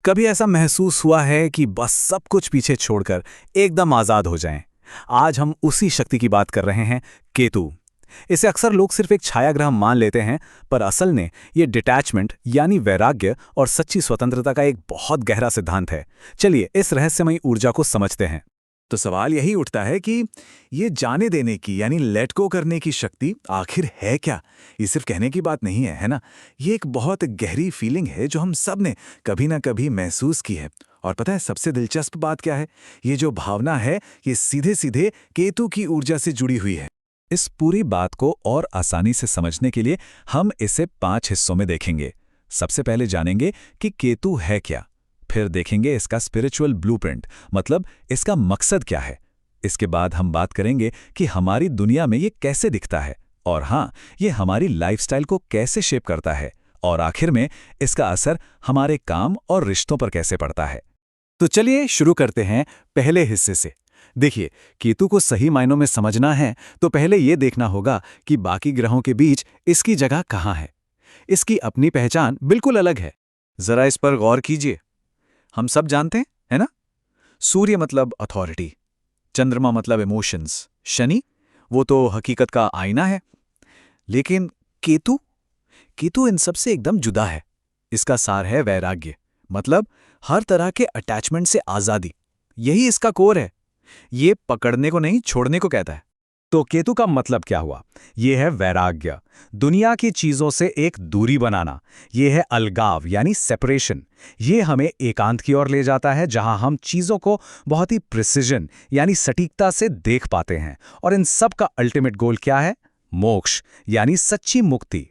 कभी ऐसा महसूस हुआ है कि बस सब कुछ पीछे छोड़कर एकदम आजाद हो जाएं? आज हम उसी शक्ति की बात कर रहे हैं, केतु। इसे अक्सर लोग सिर्फ एक छायाग्रह मान लेते हैं, पर असल में ये डिटैचमेंट यानी वैराग्य और सच्ची स्वतंत्रता का एक बहुत गहरा सिद्धांत है। चलिए इस रहस्यमयी ऊर्जा को समझते हैं। तो सवाल यही उठता है कि ये जाने देने की यानी लेट गो करने की शक्ति आखिर है क्या? ये सिर्फ कहने की बात नहीं है ना? ये एक बहुत गहरी फीलिंग है जो हम सब ने कभी ना कभी महसूस की है। और पता है सबसे दिलचस्प बात क्या है? ये जो भावना है ये सीधे सीधे केतु की ऊर्जा से जुड़ी हुई है। इस पूरी बात को और आसानी से समझने के लिए हम इसे 5 हिस्सों में देखेंगे। सबसे पहले जानेंगे कि केतु है क्या, फिर देखेंगे इसका स्पिरिचुअल ब्लूप्रिंट, मतलब इसका मकसद क्या है। इसके बाद हम बात करेंगे कि हमारी दुनिया में ये कैसे दिखता है और हाँ, ये हमारी लाइफस्टाइल को कैसे शेप करता है, और आखिर में इसका असर हमारे काम और रिश्तों पर कैसे पड़ता है। तो चलिए शुरू करते हैं पहले हिस्से से। देखिए, केतु को सही मायनों में समझना है तो पहले ये देखना होगा कि बाकी ग्रहों के बीच इसकी जगह कहाँ है। इसकी अपनी पहचान बिल्कुल अलग है। जरा इस पर गौर कीजिए। हम सब जानते हैं, है ना? सूर्य मतलब अथॉरिटी, चंद्रमा मतलब इमोशंस, शनि वो तो हकीकत का आईना है। लेकिन केतु केतु इन सब से एकदम जुदा है। इसका सार है वैराग्य, मतलब हर तरह के अटैचमेंट से आजादी। यही इसका कोर है। ये पकड़ने को नहीं, छोड़ने को कहता है। तो केतु का मतलब क्या हुआ? ये है वैराग्य, दुनिया की चीजों से एक दूरी बनाना। ये है अलगाव यानी सेपरेशन। ये हमें एकांत की ओर ले जाता है, जहां हम चीजों को बहुत ही प्रिसिजन यानी सटीकता से देख पाते हैं। और इन सब का अल्टीमेट गोल क्या है? मोक्ष यानी सच्ची मुक्ति।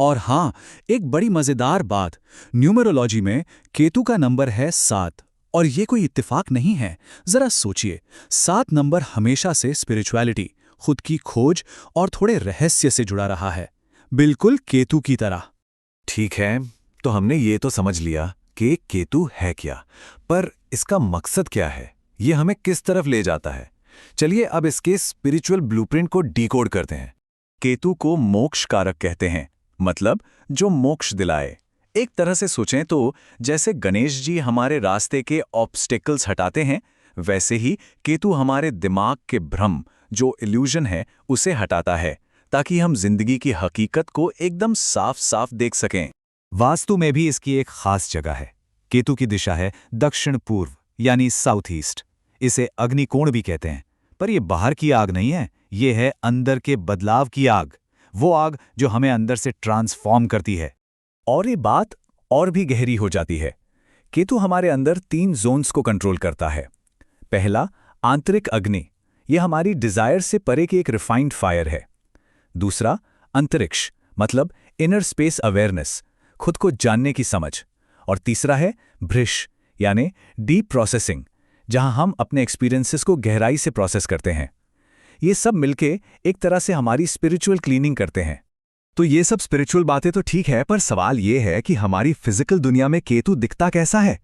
और हां, एक बड़ी मजेदार बात, न्यूमरोलॉजी में केतु का नंबर है 7। और ये कोई इत्तेफाक नहीं है। जरा सोचिए, 7 नंबर हमेशा से स्पिरिचुअलिटी, खुद की खोज और थोड़े रहस्य से जुड़ा रहा है, बिल्कुल केतु की तरह। ठीक है, तो हमने ये तो समझ लिया कि केतु है क्या, पर इसका मकसद क्या है? ये हमें किस तरफ ले जाता है? चलिए अब इसके स्पिरिचुअल ब्लूप्रिंट को डिकोड करते हैं। केतु को मोक्ष कारक कहते हैं, मतलब जो मोक्ष दिलाए। एक तरह से सोचें तो जैसे गणेश जी हमारे रास्ते के ऑब्स्टेकल्स हटाते हैं, वैसे ही केतु हमारे दिमाग के भ्रम, जो इल्यूजन है, उसे हटाता है, ताकि हम जिंदगी की हकीकत को एकदम साफ साफ देख सकें। वास्तु में भी इसकी एक खास जगह है। केतु की दिशा है दक्षिण पूर्व यानी साउथ ईस्ट। इसे अग्निकोण भी कहते हैं। पर यह बाहर की आग नहीं है, ये है अंदर के बदलाव की आग, वो आग जो हमें अंदर से ट्रांसफॉर्म करती है। और ये बात और भी गहरी हो जाती है। केतु हमारे अंदर 3 जोन्स को कंट्रोल करता है। पहला, आंतरिक अग्नि, यह हमारी डिजायर से परे की एक रिफाइंड फायर है। दूसरा, अंतरिक्ष, मतलब इनर स्पेस अवेयरनेस, खुद को जानने की समझ। और तीसरा है भृश, यानी डीप प्रोसेसिंग, जहां हम अपने एक्सपीरियंसेस को गहराई से प्रोसेस करते हैं। ये सब मिलके एक तरह से हमारी स्पिरिचुअल क्लीनिंग करते हैं। तो ये सब स्पिरिचुअल बातें तो ठीक है, पर सवाल ये है कि हमारी फिजिकल दुनिया में केतु दिखता कैसा है?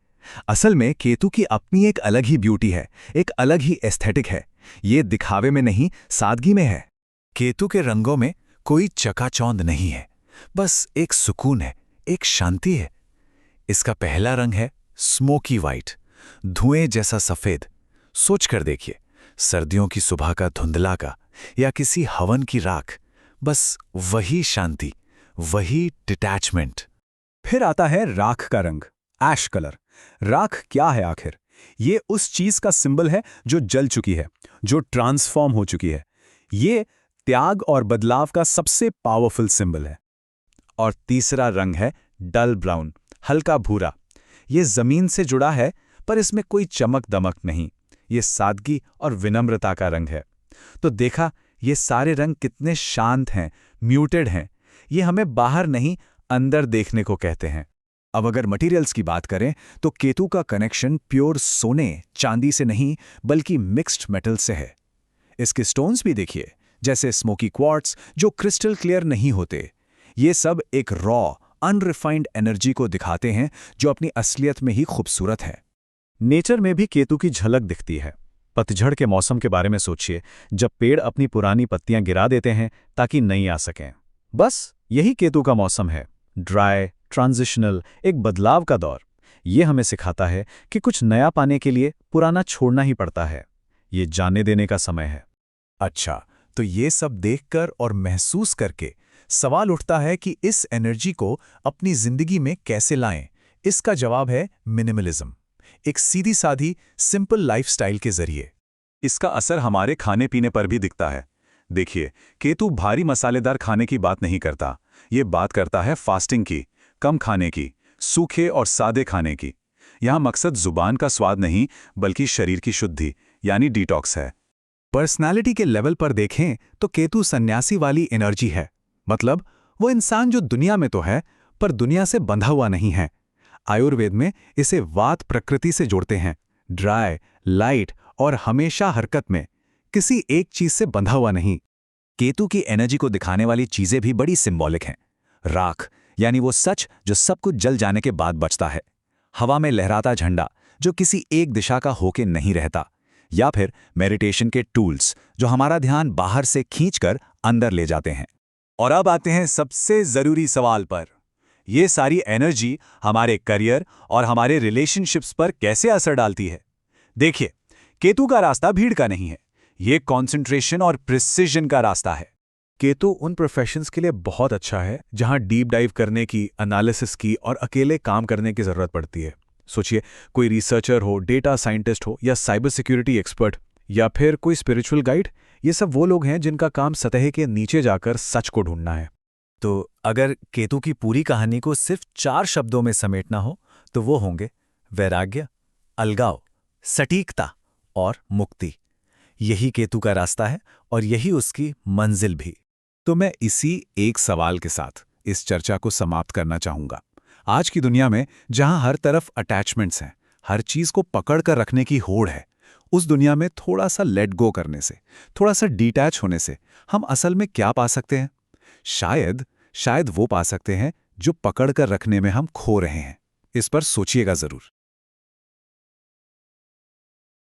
असल में केतु की अपनी एक अलग ही ब्यूटी है, एक अलग ही एस्थेटिक है। ये दिखावे में नहीं, सादगी में है। केतु के रंगों में कोई चकाचौंध नहीं है, बस एक सुकून है, एक शांति है। इसका पहला रंग है स्मोकी वाइट, धुएं जैसा सफेद। सोच कर देखिए, सर्दियों की सुबह का धुंधला का या किसी हवन की राख, बस वही शांति, वही डिटैचमेंट। फिर आता है राख का रंग, ऐश कलर। राख क्या है आखिर? ये उस चीज का सिंबल है जो जल चुकी है, जो ट्रांसफॉर्म हो चुकी है। ये त्याग और बदलाव का सबसे पावरफुल सिंबल है। और तीसरा रंग है डल ब्राउन, हल्का भूरा। ये जमीन से जुड़ा है, पर इसमें कोई चमक दमक नहीं। ये सादगी और विनम्रता का रंग है। तो देखा, ये सारे रंग कितने शांत हैं, म्यूटेड हैं। ये हमें बाहर नहीं, अंदर देखने को कहते हैं। अब अगर मटेरियल्स की बात करें तो केतु का कनेक्शन प्योर सोने, चांदी से नहीं, बल्कि मिक्स्ड मेटल से है। इसके स्टोन्स भी देखिए, जैसे स्मोकी क्वार्ट्स, जो क्रिस्टल क्लियर नहीं होते। ये सब एक रॉ, अनरिफाइंड एनर्जी को दिखाते हैं, जो अपनी असलियत में ही खूबसूरत है। नेचर में भी केतु की झलक दिखती है। पतझड़ के मौसम के बारे में सोचिए, जब पेड़ अपनी पुरानी पत्तियां गिरा देते हैं ताकि नई आ सकें। बस यही केतु का मौसम है, ड्राई, ट्रांजिशनल, एक बदलाव का दौर। ये हमें सिखाता है कि कुछ नया पाने के लिए पुराना छोड़ना ही पड़ता है। ये जानने देने का समय है। अच्छा, तो ये सब देखकर और महसूस करके सवाल उठता है कि इस एनर्जी को अपनी जिंदगी में कैसे लाएं। इसका जवाब है मिनिमलिज्म, एक सीधी साधी सिंपल लाइफस्टाइल के जरिए। इसका असर हमारे खाने पीने पर भी दिखता है। देखिए, केतु भारी मसालेदार खाने की बात नहीं करता, ये बात करता है फास्टिंग की, कम खाने की, सूखे और सादे खाने की। यहाँ मकसद जुबान का स्वाद नहीं, बल्कि शरीर की शुद्धि यानी डिटॉक्स है। पर्सनालिटी के लेवल पर देखें तो केतु सन्यासी वाली एनर्जी है। मतलब वो इंसान जो दुनिया में तो है, पर दुनिया से बंधा हुआ नहीं है। आयुर्वेद में इसे वात प्रकृति से जोड़ते हैं, ड्राई, लाइट और हमेशा हरकत में, किसी एक चीज से बंधा हुआ नहीं। केतु की एनर्जी को दिखाने वाली चीजें भी बड़ी सिंबॉलिक हैं। राख यानी वो सच जो सब कुछ जल जाने के बाद बचता है। हवा में लहराता झंडा जो किसी एक दिशा का होके नहीं रहता। या फिर मेडिटेशन के टूल्स जो हमारा ध्यान बाहर से खींचकर अंदर ले जाते हैं। और अब आते हैं सबसे जरूरी सवाल पर। ये सारी एनर्जी हमारे करियर और हमारे रिलेशनशिप्स पर कैसे असर डालती है? देखिए, केतु का रास्ता भीड़ का नहीं है, ये कॉन्सेंट्रेशन और प्रिसिजन का रास्ता है। केतु उन प्रोफेशंस के लिए बहुत अच्छा है जहां डीप डाइव करने की, एनालिसिस की और अकेले काम करने की जरूरत पड़ती है। सोचिए, कोई रिसर्चर हो, डेटा साइंटिस्ट हो या साइबर सिक्योरिटी एक्सपर्ट या फिर कोई स्पिरिचुअल गाइड। ये सब वो लोग हैं जिनका काम सतह के नीचे जाकर सच को ढूंढना है। तो अगर केतु की पूरी कहानी को सिर्फ 4 शब्दों में समेटना हो तो वो होंगे वैराग्य, अलगाव, सटीकता और मुक्ति। यही केतु का रास्ता है और यही उसकी मंजिल भी। तो मैं इसी एक सवाल के साथ इस चर्चा को समाप्त करना चाहूंगा। आज की दुनिया में जहां हर तरफ अटैचमेंट्स हैं, हर चीज को पकड़ कर रखने की होड़ है, उस दुनिया में थोड़ा सा लेट गो करने से, थोड़ा सा डिटैच होने से हम असल में क्या पा सकते हैं? शायद वो पा सकते हैं जो पकड़ कर रखने में हम खो रहे हैं। इस पर सोचिएगा जरूर।